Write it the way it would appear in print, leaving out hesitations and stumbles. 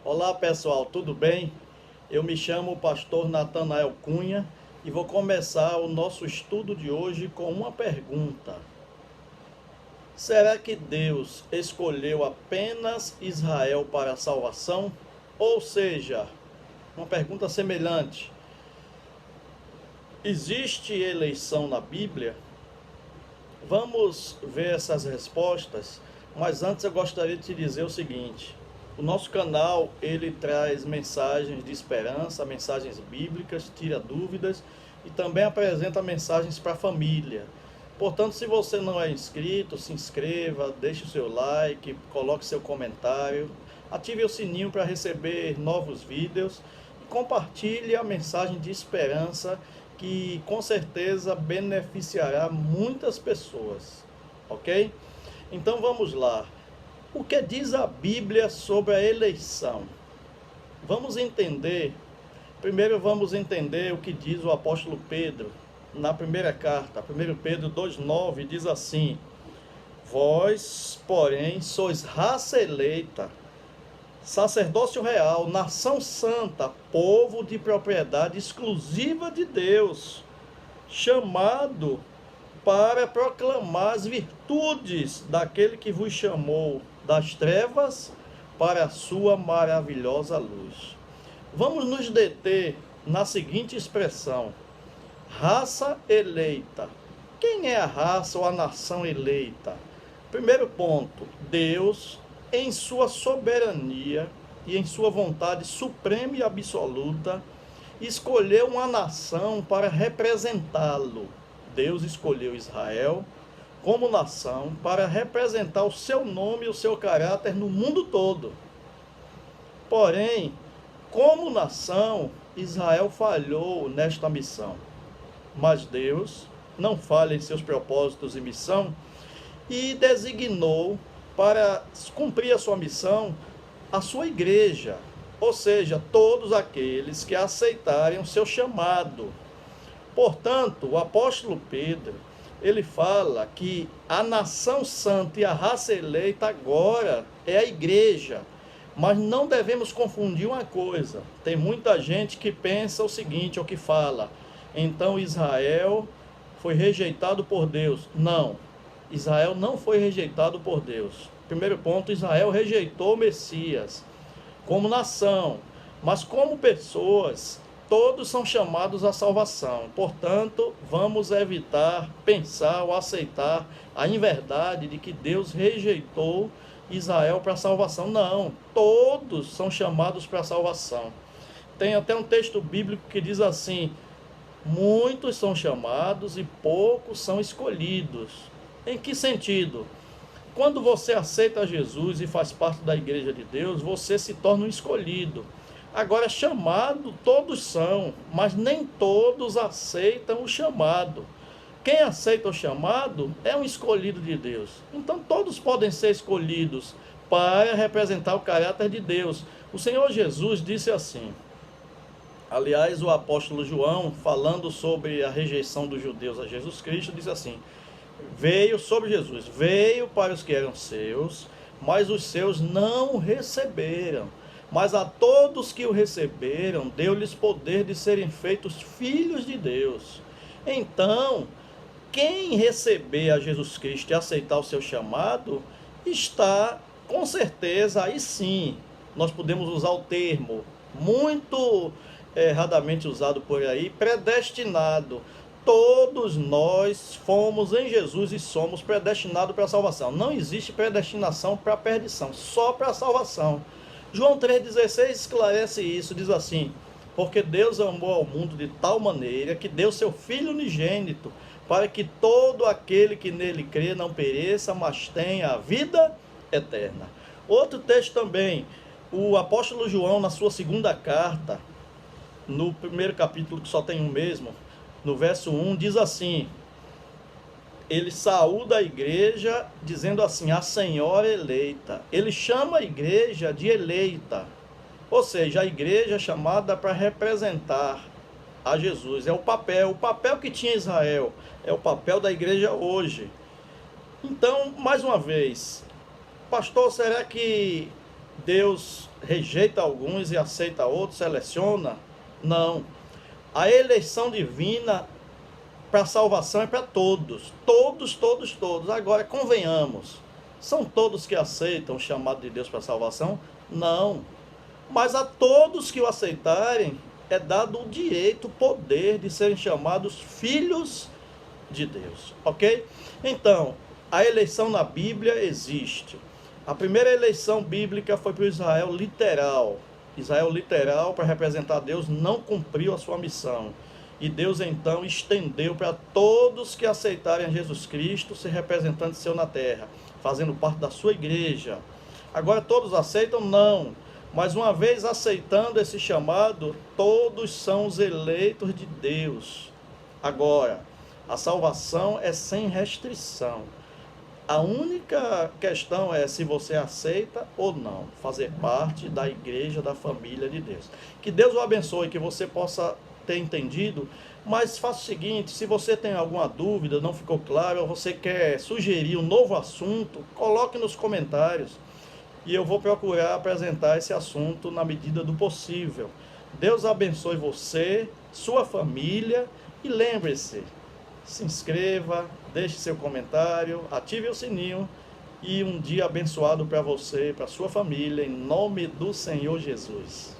Olá pessoal, tudo bem? Eu me chamo Pastor Natanael Cunha e vou começar o nosso estudo de hoje com uma pergunta. Será que Deus escolheu apenas Israel para a salvação? Ou seja, uma pergunta semelhante: existe eleição na Bíblia? Vamos ver essas respostas, mas antes eu gostaria de te dizer o seguinte: o nosso canal ele traz mensagens de esperança, mensagens bíblicas, tira dúvidas e também apresenta mensagens para a família. Portanto, se você não é inscrito, se inscreva, deixe o seu like, coloque seu comentário, ative o sininho para receber novos vídeos e compartilhe a mensagem de esperança que com certeza beneficiará muitas pessoas, ok? Então vamos lá. O que diz a Bíblia sobre a eleição? Vamos entender. Primeiro vamos entender o que diz o apóstolo Pedro na primeira carta. 1 Pedro 2,9 diz assim: Vós, porém, sois raça eleita, sacerdócio real, nação santa, povo de propriedade exclusiva de Deus, chamado para proclamar as virtudes daquele que vos chamou das trevas para a sua maravilhosa luz. Vamos nos deter na seguinte expressão: raça eleita. Quem é a raça ou a nação eleita? Primeiro ponto: Deus, em sua soberania e em sua vontade suprema e absoluta, escolheu uma nação para representá-lo. Deus escolheu Israel como nação para representar o seu nome e o seu caráter no mundo todo. Porém, como nação, Israel falhou nesta missão. Mas Deus não falha em seus propósitos e missão e designou para cumprir a sua missão a sua igreja, ou seja, todos aqueles que aceitarem o seu chamado. Portanto, o apóstolo Pedro, ele fala que a nação santa e a raça eleita agora é a igreja. Mas não devemos confundir uma coisa. Tem muita gente que pensa o seguinte, ou que fala: então Israel foi rejeitado por Deus. Não, Israel não foi rejeitado por Deus. Primeiro ponto: Israel rejeitou o Messias como nação, mas como pessoas, todos são chamados à salvação. Portanto, vamos evitar pensar ou aceitar a inverdade de que Deus rejeitou Israel para a salvação. Não, todos são chamados para a salvação. Tem até um texto bíblico que diz assim: muitos são chamados e poucos são escolhidos. Em que sentido? Quando você aceita Jesus e faz parte da igreja de Deus, você se torna um escolhido. Agora, chamado todos são, mas nem todos aceitam o chamado. Quem aceita o chamado é um escolhido de Deus. Então todos podem ser escolhidos para representar o caráter de Deus. O Senhor Jesus disse assim. Aliás, o apóstolo João, falando sobre a rejeição dos judeus a Jesus Cristo, diz assim: veio sobre Jesus, veio para os que eram seus, mas os seus não o receberam. Mas a todos que o receberam, deu-lhes poder de serem feitos filhos de Deus. Então, quem receber a Jesus Cristo e aceitar o seu chamado, está, com certeza, aí sim, nós podemos usar o termo, muito erradamente usado por aí, predestinado. Todos nós fomos em Jesus e somos predestinados para a salvação. Não existe predestinação para a perdição, só para a salvação. João 3,16 esclarece isso, diz assim: porque Deus amou ao mundo de tal maneira que deu seu Filho unigênito, para que todo aquele que nele crê não pereça, mas tenha a vida eterna. Outro texto também, o apóstolo João, na sua segunda carta, no primeiro capítulo, que só tem um mesmo, no verso 1, diz assim: ele saúda a igreja dizendo assim: a senhora eleita. Ele chama a igreja de eleita, ou seja, a igreja é chamada para representar a Jesus. É o papel que tinha Israel, é o papel da igreja hoje. Então, mais uma vez, pastor, será que Deus rejeita alguns e aceita outros, seleciona? Não. A eleição divina para salvação é para todos. Todos, todos, todos. Agora, convenhamos, são todos que aceitam o chamado de Deus para salvação? Não. Mas a todos que o aceitarem, é dado o direito, o poder de serem chamados filhos de Deus. Ok? Então, a eleição na Bíblia existe. A primeira eleição bíblica foi para o Israel literal. Israel literal, para representar Deus, não cumpriu a sua missão. E Deus então estendeu para todos que aceitarem a Jesus Cristo ser representante seu na terra, fazendo parte da sua igreja. Agora todos aceitam? Não. Mas uma vez aceitando esse chamado, todos são os eleitos de Deus. Agora, a salvação é sem restrição. A única questão é se você aceita ou não fazer parte da igreja, da família de Deus. Que Deus o abençoe, que você possa ter entendido, mas faça o seguinte, se você tem alguma dúvida, não ficou claro, ou você quer sugerir um novo assunto, coloque nos comentários e eu vou procurar apresentar esse assunto na medida do possível. Deus abençoe você, sua família e lembre-se, se inscreva, deixe seu comentário, ative o sininho e um dia abençoado para você e para sua família, em nome do Senhor Jesus.